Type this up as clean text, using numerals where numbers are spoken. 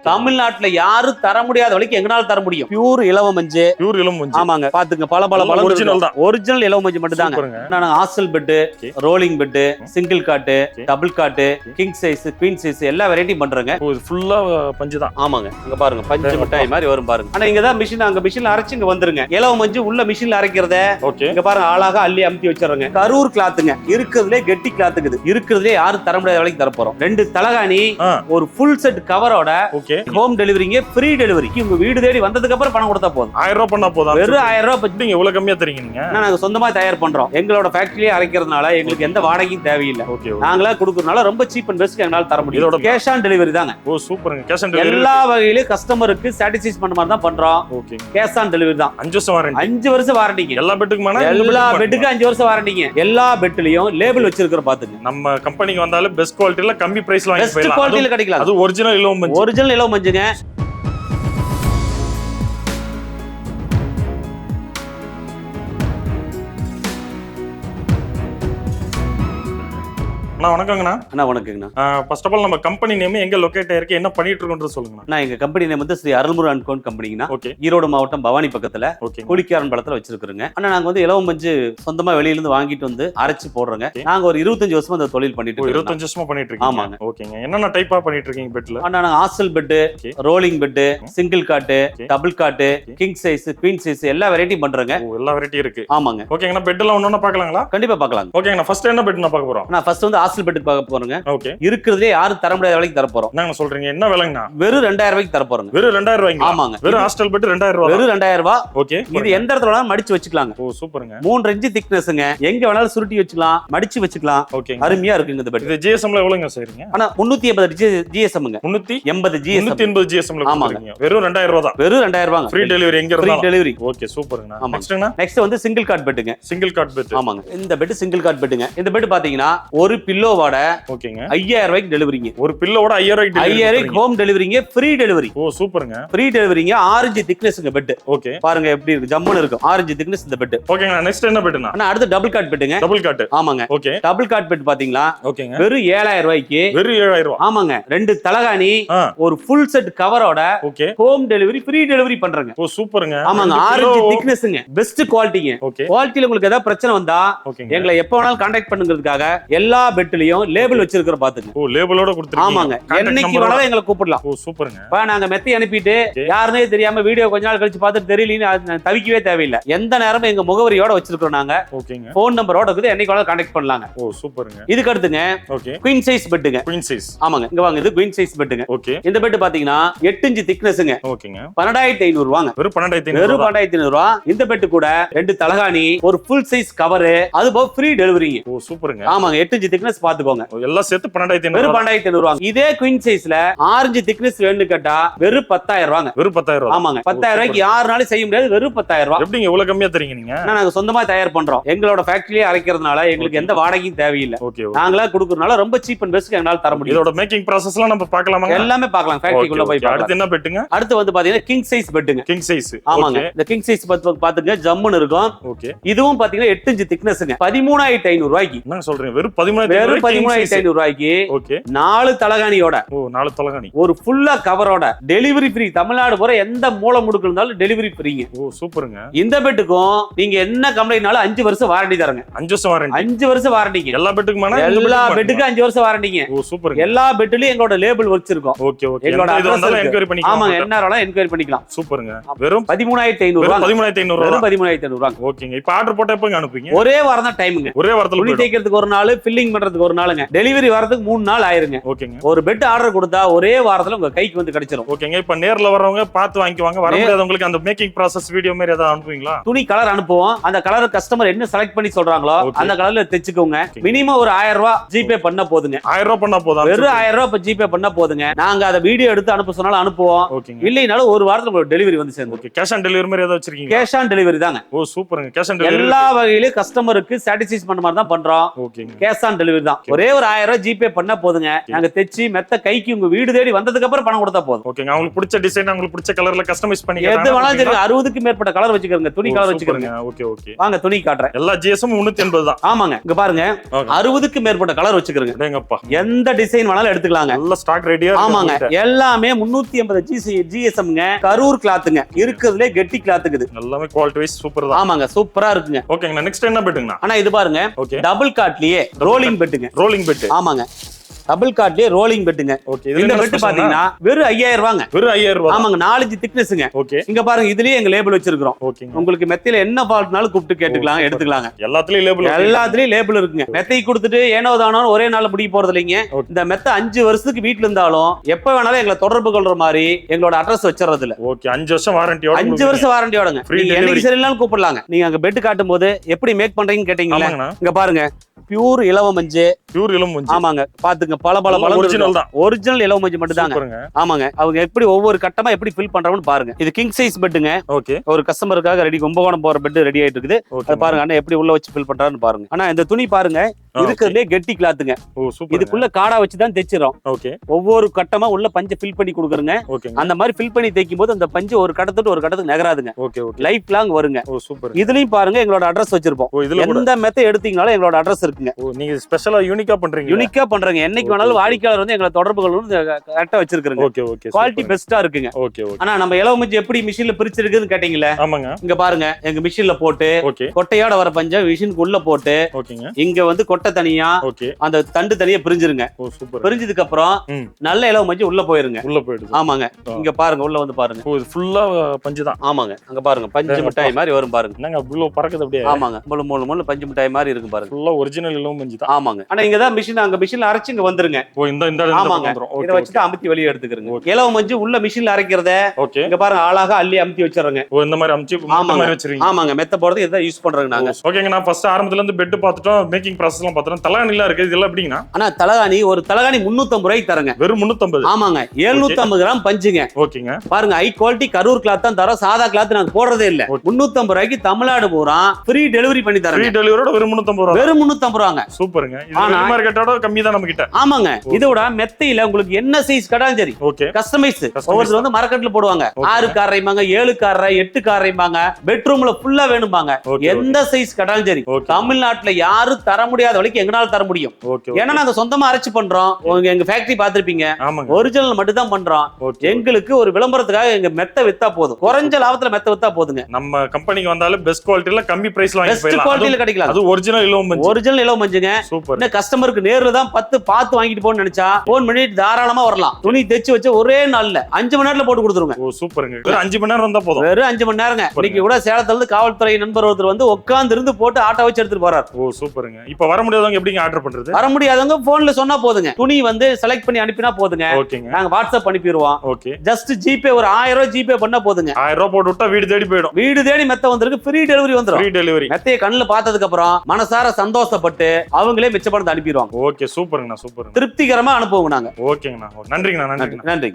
தமிழ்நாட்டுல யாரும் தர முடியாத வரைக்கும் எங்கனால தர முடியும். பியூர் இலவம் மஞ்சு. பியூர் இலவம் மஞ்சு. ஆமாங்க, பாத்துங்க பல ஒரிஜினல் தான். ஒரிஜினல் இலவம் மஞ்சு மட்டும் தாங்க. நான் hostel bed, rolling bed, single cot, double cot, king size, queen size எல்லா வெரைட்டியும் பண்றேங்க. ஃபுல்லா பஞ்சு தான். ஆமாங்க, இங்க பாருங்க பஞ்சு மிட்டாய் மாதிரி வரும் பாருங்க. ஆனா இங்க தான் மிஷின், அங்க மிஷின்ல அரைச்சு இங்க வந்துருங்க. இலவம் மஞ்சு உள்ள மிஷின்ல அரைக்கிறத இங்க பாருங்க அழகா அள்ளி அமுத்தி வச்சிடுறேங்க. கரூர் கிளாத்துங்க, இருக்கிறதுலே கெட்டி கிளாத்துக்குது. இருக்கிறதுலே யாரும் தர முடியாத வரைக்கும் தர போறோம். 2 தலகாணி, ஒரு ஃபுல் செட் கவரோட ஹோம் டெலிவரிங்க, ஃப்ரீ டெலிவரி. உங்க வீடு தேடி வந்ததுக்கு அப்புறம் பணம் கொடுத்தா போதும். 1000 ரூபாய் பண்ணா போதும். வெறும் 1000 ரூபாய் பத்தி நீங்க எவ்வளவு கம்மியா தரீங்க? நீங்க நாங்க சொந்தமா தயார் பண்றோம். எங்களோட ஃபேக்டரியிலே அரைக்கிறதுனால எங்களுக்கு எந்த வாடகையும் தேவையில்லை. நாங்களா கொடுக்கறதுனால ரொம்ப சீப் அண்ட் பெஸ்ட் எங்களால தர முடியும். இதோட கேஷ் ஆன் டெலிவரி தாங்க. ஓ சூப்பருங்க. கேஷ் ஆன் டெலிவரி எல்லா வகையிலும் கஸ்டமருக்கு சாட்டிஸ்ஃபை பண்ண மாதிரி தான் பண்றோம். ஓகே, கேஷ் ஆன் டெலிவரி தான். 5 வருஷம் வாரண்டி. 5 வருஷம் வாரண்டிங்க. எல்லா பெட்டுக்குமான எல்லா பெட்டுக்கு 5 வருஷம் வாரண்டிங்க. எல்லா பெட்லயும் லேபிள் வச்சிருக்கிற பாத்துங்க. நம்ம கம்பெனிக்கு வந்தாலும் பெஸ்ட் குவாலிட்டில கம்மி பிரைஸ்ல வாங்கி போயிடலாம். பெஸ்ட் குவாலிட்டில கிடைக்கலாம். அது ஒரிஜினல் இலவம் மஞ்சு. ஒரிஜினல் இலவம் மஞ்சுங்க. வணக்கங்கண்ணா. அண்ணா வணக்கங்கண்ணா. ஃபர்ஸ்ட் ஆஃப் ஆல் நம்ம கம்பெனி நேம் எங்க லொகேட் ஆயிருக்கு, என்ன பண்ணிட்டு இருக்கோம்ன்றது சொல்லுங்க. நான் எங்க கம்பெனி நேம் வந்து ஸ்ரீ அருள் முருகன் கோ கம்பெனிங்கண்ணா. ஈரோடு மாவட்டம் பவானி பக்கத்துல கோலிக்காரன்பாளையத்துல வச்சிருக்கிறோங்க. ஆனா நாங்க வந்து இலவம் மஞ்சு சொந்தமா வெளியில இருந்து வாங்கிட்டு வந்து அரைச்சு போடுறோங்க. நாங்க ஒரு 25 வருஷமா அந்த தொழில் பண்ணிட்டு இருக்கோம். 25 வருஷமா பண்ணிட்டு இருக்கீங்க? ஆமாங்க. ஓகேங்க. என்னென்ன டைப்பா பண்ணிட்டு இருக்கீங்க பெட்ல? ஆனா நாங்க hostel bed, rolling bed, single cot, double cot, king size, queen size எல்லா வெரைட்டியும் பண்றோங்க. எல்லா வெரைட்டி இருக்கு. ஆமாங்க. ஓகேங்கண்ணா. பெட் எல்லாம் ஒண்ணா பார்க்கலாங்களா? கண்டிப்பா பார்க்கலாம். ஓகேங்கண்ணா. ஃபர்ஸ்ட் என்ன பெட் நான் பார்க்க போறோம்? நான் ஃபர்ஸ்ட் வந்து ஹாஸ்டல் பெட் பார்க்க போறேன். ஓகே. இருக்கிறதுலே யாரும் தர முடியாத விலைக்கு தர போறோம். என்ன சொல்றீங்க? என்ன விலைங்கண்ணா? வெறும் 2000 ரூபாய்க்கு தர போறோம். வெறும் 2000 ரூபாய்க்கு? ஆமாங்க. வெறும் ஹாஸ்டல் பெட் 2000 ரூபாய். வெறும் 2000 ரூபாய். ஓகே. இது எந்த இடத்துல வேணாலும் மடிச்சு வச்சுக்கலாங்க. ஓ சூப்பருங்க. 3 இன்ச் திக்னஸ்ங்க. எங்க வேணாலும் சுருட்டி வச்சுக்கலாம், மடிச்சு வச்சுக்கலாம். ஓகே. அருமையா இருக்குங்க இந்த பெட். இது ஜிஎஸ்எம் ல எவ்வளவுங்க செய்றீங்க? ஆனா 380 ஜிஎஸ்எம்ங்க. 380 ஜிஎஸ்எம். 380 ஜிஎஸ்எம் ல கொடுக்குறீங்க. வெறும் 2000 ரூபாய் தான். வெறும் 2000 ரூபாய். ஃப்ரீ டெலிவரி எங்க இருந்தாலும். Free delivery. ஓகே சூப்பருங்க. நெக்ஸ்ட்னா நெக்ஸ்ட் வந்து சிங்கிள் காட் பெட்டுங்க. Single cot bed. ஆமாங்க. இந்த பெட் சிங்கிள் காட் பெட்டுங்க. இந்த பெட் பாத்தீங்கன்னா ஒரு பில்லோவோட ஓகேங்க 5000 ரூபாய்க்கு டெலிவரிங்க. ஒரு பில்லோட 5000 ரூபாய்க்கு ஹோம் டெலிவரிங்க, ஃப்ரீ டெலிவரி. ஓ சூப்பருங்க. ஃப்ரீ டெலிவரிங்க. ஆரஞ்சு திக்னஸ்ங்க பெட். ஓகே. பாருங்க எப்படி இருக்கு, ஜம்முன்னு இருக்கும். ஆரஞ்சு திக்னஸ் இந்த பெட். ஓகேங்க. நெக்ஸ்ட் என்ன பெட்னா? அண்ணா அடுத்து டபுள் காட் பெட்டுங்க. Double cot. ஆமாங்க. ஓகே. டபுள் காட் பெட் பாத்தீங்களா? ஓகேங்க. வெறும் 7000 ரூபாய்க்கு. வெறும் 7000 ரூபாய். ஆமாங்க. 2 தலகாணி, ஒரு ஃபுல் செட் கவரோட okay home delivery, free delivery பண்றங்க. ஓ சூப்பருங்க. ஆமாங்க. ஆரஞ்சு திக்னஸ்ங்க. பெஸ்ட் குவாலிட்டிங்க. ஓகே. குவாலிட்டில உங்களுக்கு ஏதாவது பிரச்சனை வந்தா எங்களை எப்ப வேணாலும் கான்டாக்ட் பண்ணுங்கிறதுக்காக எல்லா பெட்லயும் லேபிள் வச்சிருக்கிற பாத்துங்க. ஓ லேபிளோட கொடுத்துருக்கீங்க. ஆமாங்க. என்னைக்கு வேணாலும் எங்களை கூப்பிடலாம். ஓ சூப்பருங்க. நாங்க மெத்தை அனுப்பிட்டு யாருனே தெரியாம வீடியோ கொஞ்ச நாள் கழிச்சு பார்த்துட்டு தெரியலன்னு தவிக்கவே தேவையில்லை. எந்த நேரமும் எங்க முகவரியோட வச்சிருக்கோம். நாங்க ஓகேங்க. போன் நம்பரோட இருக்குது, என்னைக்கு வேணாலும் கான்டாக்ட் பண்ணலாங்க. ஓ சூப்பருங்க. இதுக்கு அடுத்துங்க ஓகே குவீன் சைஸ் பெட்டுங்க. Queen size. ஆமாங்க. இங்க வாங்க, இது குவீன் சைஸ் பெட்டுங்க. ஓகே. இந்த பெட் பாத்தீங்கன்னா 8 இன்ச் திக்னஸ்ங்க. ஓகேங்க. 12500 ரூபாங்க. வெறும் 12500. வெறும் 12500 ரூபாய். இந்த பெட் கூட 2 தலகாணி, ஒரு ஃபுல் சைஸ் கவர், அது போக ஃப்ரீ டெலிவரிங்க. ஓ சூப்பருங்க. ஆமாங்க. 8 இன்ச் திக்னஸ் பாத்துக்கோங்க. எல்லாம் சேர்த்து 12500. வெறும் 12500 ரூபாங்க. இதே குவீன் சைஸ்ல ஆரஞ்சு திக்னஸ் வேணும்னு கேட்டா வெறும் 10000 ரூபாங்க. வெறும் 10000 ரூபாய். ஆமாங்க. 10000 ரூபாய்க்கு யாருனாலும் செய்ய முடியாது. வெறும் 10000 ரூபாய். எப்படிங்க இவ்வளவு கம்மியா தரீங்க நீங்க? நாங்க சொந்தமா தயார் பண்றோம். எங்களோட ஃபேக்டரியிலே அரைக்கிறதுனால எங்களுக்கு எந்த வாடகையும் தேவையில்லை. ஓகே. நாங்களா கொடுக்கறதுனால ரொம்ப சீப் அண்ட் பெஸ்ட் எங்களால தர முடியும். இதோட மேக்கிங் processலாம் நம்ம பார்க்கலாமா? எல்லாமே பார்க்கலாம். ஃபேக்டரிக்குள்ள போய் பார்க்கலாம். அடுத்து என்ன பெட்டுங்க? அடுத்து வந்து பாத்தீங்கன்னா கிங் சைஸ் பெட்டுங்க. King size. ஆமாங்க. இந்த கிங் சைஸ் பாத்துங்க, ஜம்முன்னு இருக்கும். ஓகே. இதுவும் பாத்தீங்கன்னா 8 இன்ச் திக்னஸ்ங்க. 13500 ரூபாய்க்கு. என்ன சொல்றீங்க? வெறும் 13500 ரூபாய்க்கு. ஓகே. 4 தலகாணியோட. ஓ 4 தலகாணி. ஒரு ஃபுல்லா கவரோட டெலிவரி ஃப்ரீ. தமிழ்நாடு பூரா எந்த மூலை முடுக்கு இருந்தாலும் டெலிவரி ஃப்ரீங்க. ஓ சூப்பருங்க. இந்த பெட்டுக்கும் நீங்க என்ன கம்ப்ளைண்ட்னாலும் 5 வருஷம் வாரண்டி தரங்க. 5 வருஷம் வாரண்டி. 5 வருஷம் வாரண்டிங்க. எல்லா பெட்டுக்குமான? எல்லா பெட்டுக்கும் 5 வருஷம் வாரண்டிங்க. ஓ சூப்பருங்க. எல்லா பெட்லயும் எங்களோட லேபிள் வச்சிருக்கோம். Okay okay. எங்களோட அட்ரஸ் என்கொயரி பண்ணிக்கலாம். ஆமாங்க. என்னாரலாம் என்கொயரி பண்ணிக்கலாம். சூப்பருங்க. வெறும் 13500 ரூபாய். 13500 ரூபாய். வெறும் 13500 ரூபாய். ஓகேங்க. இப்போ ஆர்டர் போட்டா எப்பங்க அனுப்புவீங்க? ஒரே வாரம் தான் டைம்ங்க. ஒரே வாரத்துல துணி தைக்கிறதுக்கு ஒரு நாள், ஃபில்லிங் பண்றதுக்கு ஒரு நாளுங்க. டெலிவரி வரதுக்கு 3 நாள் ஆயிருங்க. ஓகேங்க. ஒரு பெட் ஆர்டர் கொடுத்தா ஒரே வாரத்துல உங்க கைக்கு வந்து கிடைச்சிரும். ஓகேங்க. இப்போ நேர்ல வரவங்க பார்த்து வாங்கிக்குவாங்க. வர முடியாதவங்களுக்கு அந்த மேக்கிங் process வீடியோ மாதிரி ஏதாவது அனுப்புவீங்களா? துணி கலர் அனுப்புவோம். அந்த கலர் கஸ்டமர் என்ன செலக்ட் பண்ணி சொல்றாங்களோ அந்த கலர்ல தைச்சுக்கோங்க. மினிமம் ஒரு 1000 ரூபாய் ஜிபே பண்ண போதுங்க. 1000 ரூபாய் பண்ணா போதும். வெறும் 1000 ரூபாய் ஜிபே பண்ணா போதுங்க. நாங்க அத வீடியோ எடுத்து அனுப்ப சொன்னாலும் அனுப்புவோம். இல்லைனாலும் ஒரு வாரத்துல உங்களுக்கு டெலிவரி வந்து சேர்ந்து. ஓகே. கேஷ் ஆன் டெலிவரி மாதிரி ஏதாவது வச்சிருக்கீங்க? கேஷ் ஆன் டெலிவரி தாங்க. ஓ சூப்பருங்க. கேஷ் ஆன் டெலிவரி எல்லா வகையிலும் கஸ்டமருக்கு சாட்டிஸ்ஃபை பண்ண மாதிரி தான் பண்றோம். ஓகேங்க. கேஷ் ஆன் டெலிவரி டெலிவரி தான். ஒரே ஒரு 1000 ரூபாய் ஜிபே பண்ணா போதுங்க. நாங்க தெச்சி மெத்த கைக்கு உங்க வீடு தேடி வந்ததுக்கு அப்புறம் பணம் கொடுத்தா போதும். ஓகேங்க. உங்களுக்கு பிடிச்ச டிசைன் உங்களுக்கு பிடிச்ச கலர்ல கஸ்டமைஸ் பண்ணி எது வேணாலும் சரி. 60க்கு மேற்பட்ட கலர் வச்சுக்கோங்க. துணி கலர் வச்சுக்கோங்க. Okay okay. வாங்க துணி காட்டுறேன். எல்லா ஜிஎஸும் 380 தான். ஆமாங்க. இங்க பாருங்க 60க்கு மேற்பட்ட கலர் வச்சுக்கோங்க. டேங்கப்பா. எந்த டிசைன் வேணாலும் எடுத்துக்கலாங்க. நல்ல ஸ்டாக் ரெடியா இருக்கு. ஆமாங்க. எல்லாமே 380 ஜிஎஸ்எம்ங்க. கரூர் கிளாத்துங்க. இருக்குதுல கெட்டி கிளாத்துக்குது. எல்லாமே குவாலிட்டி வைஸ் சூப்பர் தான். ஆமாங்க. சூப்பரா இருக்குங்க. ஓகேங்க. நெக்ஸ்ட் என்ன பெட்டுங்கண்ணா? ஆனா இது பாருங்க டபுள் காட்லயே ரோலிங் பெட்டுங்க. Rolling bed. ஆமாங்க. டபுள் காட்லயே ரோலிங் பெட்டுங்க. ஓகே. இந்த பெட் பாத்தீங்கன்னா வெறும் 5000 ரூபாங்க. வெறும் 5000 ரூபாய். ஆமாங்க. 4 இன்ச் திக்னஸ்ங்க. ஓகே. இங்க பாருங்க இதுலயே எங்க லேபிள் வச்சிருக்கோம். ஓகேங்க. உங்களுக்கு மெத்தையில என்ன ஃபால்ட்னாலும் கூப்பிட்டு கேட்டுக்கலாம், எடுத்துக்கலாங்க. எல்லாத்துலயும் லேபிள் இருக்குங்க. மெத்தை கொடுத்துட்டு ஏனோ தானோ ஒரே நாள்ல முடிக்க போறது இல்லைங்க. இந்த மெத்தை 5 வருஷத்துக்கு வீட்ல இருந்தாலும் எப்ப வேணாலும் எங்களை தொடர்பு கொள்ற மாதிரி எங்களோட அட்ரஸ் வச்சிரறது இல்ல. ஓகே. 5 வருஷம் வாரண்டியோட. 5 வருஷம் வாரண்டியோடங்க. நீங்க என்னைக்கு சரியில்லாம கூப்பிடலாங்க. நீங்க அங்க பெட் காட்டும் போது எப்படி மேக் பண்றீங்கன்னு கேட்டீங்களா? இங்க பாருங்க பியூர் இலவம் மஞ்சு. பியூர் இலவம் மஞ்சு. ஆமாங்க. பாத்துங்க பல ஒரிஜினல் தான். ஒரிஜினல் இலவம் மஞ்சு மட்டும் தாங்க. ஆமாங்க. அவங்க எப்படி ஒவ்வொரு கட்டமா எப்படி ஃபில் பண்றாங்கன்னு பாருங்க. இது கிங் சைஸ் பெட்டுங்க. ஓகே. ஒரு கஸ்டமருக்காக ரெடி கும்பகோணம் போற பெட் ரெடி ஆயிட்டு இருக்குது. அது பாருங்க அண்ணா எப்படி உள்ள வச்சு ஃபில் பண்றாருன்னு பாருங்க. ஆனா இந்த துணி பாருங்க இருக்கிறதுலே கெட்டி கிளாத்துங்க. இதுக்குள்ள காடா வச்சு தான் தைச்சிரோம். ஓகே. ஒவ்வொரு கட்டமா உள்ள பஞ்சை ஃபில் பண்ணி கொடுக்குறங்க. அந்த மாதிரி ஃபில் பண்ணி தைக்கும் போது அந்த பஞ்சு ஒரு கட்டத்துக்கு ஒரு கட்டத்துக்கு நகராதுங்க. Okay okay. லைஃப் லாங் வருங்க. ஓ சூப்பர். இதுலயும் பாருங்க எங்களோட அட்ரஸ் வச்சிருப்போம். எந்த மெத்தை எடுத்தீங்கனாலும் எங்களோட அட்ரஸ் இருக்குங்க. நீங்க ஸ்பெஷலா யூனிக்கா பண்றீங்க. யூனிக்கா பண்றீங்க. என்னைக்கு வேணாலும் வாடிக்கையாளர் வந்து எங்களை தொடர்பு கொள்ளணும் கரெக்டா வச்சிருக்கீங்க. Okay okay. குவாலிட்டி பெஸ்டா இருக்குங்க. Okay okay. ஆனா நம்ம இலவம் மஞ்சு எப்படி மிஷின்ல பிரிச்சிருக்குன்னு கேட்டீங்களா? ஆமாங்க. இங்க பாருங்க எங்க மிஷின்ல போட்டு கொட்டையோட வர பஞ்சை மிஷினுக்கு உள்ள போட்டு இங்க வந்து கொட்டை தனியா அந்த தண்டு தனியா பிரிஞ்சிருங்க. பிரிஞ்சதுக்கு அப்புறம் நல்ல இலவம் மஞ்சு உள்ள போயிருங்க. உள்ள போயிடுது. ஆமாங்க. இங்க பாருங்க உள்ள வந்து பாருங்க. இது ஃபுல்லா பஞ்சு தான். ஆமாங்க. அங்க பாருங்க பஞ்சு மிட்டாய் மாதிரி வரும் பாருங்க. என்னங்க இவ்ளோ பறக்குது அப்படியே? ஆமாங்க. மூணு பஞ்சு மிட்டாய் மாதிரி இருக்கு பாருங்க. ஃபுல்லா ஒரிஜினல் இலவம் மஞ்சு தான். ஆமாங்க. ஆனா இங்க தான் மிஷின் அங்க மிஷின்ல அரைச்சு இங்க வந்துருங்க. ஓ இந்த ஆமாங்க. இத வச்சுட்டு அமுத்தி வெளிய எடுத்துக்கறங்க. இலவம் மஞ்சு உள்ள மிஷின்ல அரைக்கிறத இங்க பாருங்க அழகா அள்ளி அமுத்தி வச்சிரறங்க. ஓ இந்த மாதிரி அமுத்தி மாதிரி வச்சிரீங்க. ஆமாங்க. மெத்த போறது இத யூஸ் பண்றோங்க நாங்க. ஓகேங்க. நான் ஃபர்ஸ்ட் ஆரம்பத்துல இருந்து பெட் பார்த்துட்டோம். மேக்கிங் process எல்லாம் பார்த்தோம். தலகாணிலாம் இருக்கு. இதெல்லாம் எப்படிங்கனா? ஆனா தலகாணி ஒரு தலகாணி 350 ரூபாய்க்கு தரங்க. வெறும் 350. ஆமாங்க. 750 கிராம் பஞ்சுங்க. ஓகேங்க. பாருங்க ஹை குவாலிட்டி கரூர் கிளாத் தான் தரோம். சாதா கிளாத் நாங்க போடுறதே இல்ல. 350 ரூபாய்க்கு தமிழ்நாடு பூரா ஃப்ரீ டெலிவரி பண்ணி தரங்க. ஃப்ரீ டெலிவரியோட வெறும் 350 ரூபாய். வெறும் 350 ரூபாங்க. சூப்பர்ங்க. இது மார்க்கெட்டோட கம்மி தான் நம்ம கிட்ட. ஆமாங்க. இதோட மெத்தையில உங்களுக்கு என்ன சைஸ் கடாலும் சரி. ஓகே. கஸ்டமைஸ். ஒவ்வொருத்தர் வந்து மரக்கட்ல போடுவாங்க. 6 காரைமாங்க, 7 காரை, 8 காரைமாங்க. பெட்ரூம்ல ஃபுல்லா வேணும்பாங்க. எந்த சைஸ் கடாலும் சரி. தமிழ்நாட்டுல யாரும் தர முடியாத வரைக்கும் எங்கனால தர முடியும். ஏன்னா நாங்க சொந்தமா அரைச்சு பண்றோம். எங்க ஃபேக்டரி பாத்திருப்பீங்க. ஒரிஜினல் மட்டும் தான் பண்றோம். எங்களுக்கு ஒரு விளம்பரத்துக்காக எங்க மெத்த வித்தா போதும். குறைஞ்ச லாபத்துல மெத்த வித்தா போதுங்க. நம்ம கம்பெனிக்கு வந்தாலே பெஸ்ட் குவாலிட்டில கம்மி பிரைஸ்ல வாங்கி போயிடலாம். பெஸ்ட் குவாலிட்டில கிடைக்கலாம். அது ஒரிஜினல் இலவம் மஞ்சு. ஒரிஜினல் இலவம் மஞ்சுங்க. சூப்பர். இந்த கஸ்டமருக்கு நேர்ல தான் பார்த்து வாங்கிட்டு போன்னு நினைச்சா போன் பண்ணிட்டு தாராளமா வரலாம். துணி தைச்சு வச்சு ஒரே நாள்ல 5 மணி நேரத்துல போட்டு கொடுத்துருங்க. ஓ சூப்பருங்க. வெறும் 5 மணி நேரம் வந்தா போதும். வெறும் 5 மணி நேரங்க. இன்னைக்கு கூட சேலத்துல இருந்து காவல்துறை நண்பர் ஒருத்தர் வந்து உட்கார்ந்து இருந்து போட்டு ஆட்டோ வச்சு எடுத்துட்டு போறாரு. ஓ சூப்பருங்க. இப்ப வர முடியாதவங்க எப்படிங்க ஆர்டர் பண்றது? வர முடியாதவங்க போன்ல சொன்னா போதுங்க. துணி வந்து செலக்ட் பண்ணி அனுப்பினா போதுங்க. ஓகேங்க. நாங்க வாட்ஸ்அப் அனுப்பிடுவோம். ஓகே. ஜஸ்ட் ஜிபே ஒரு 1000 ரூபாய் ஜிபே பண்ணா போதுங்க. 1000 ரூபாய் போட்டு விட்டா வீடு தேடி போய்டும். வீடு தேடி மெத்த வந்திருக்கு. ஃப்ரீ டெலிவரி வந்துரும். Free delivery. மெத்தைய கண்ணுல பார்த்ததுக்கு அப்புறம் மனசார சந்தோஷப்பட்டு அவங்களே மிச்ச பணத்தை அனுப்பிடுவாங்க. ஓகே சூப்பருங்கண்ணா. சூப்பர். திருப்திகரமா அனுப்புவோங்க நாங்க. ஓகேங்கண்ணா. நன்றிங்கண்ணா. நன்றி.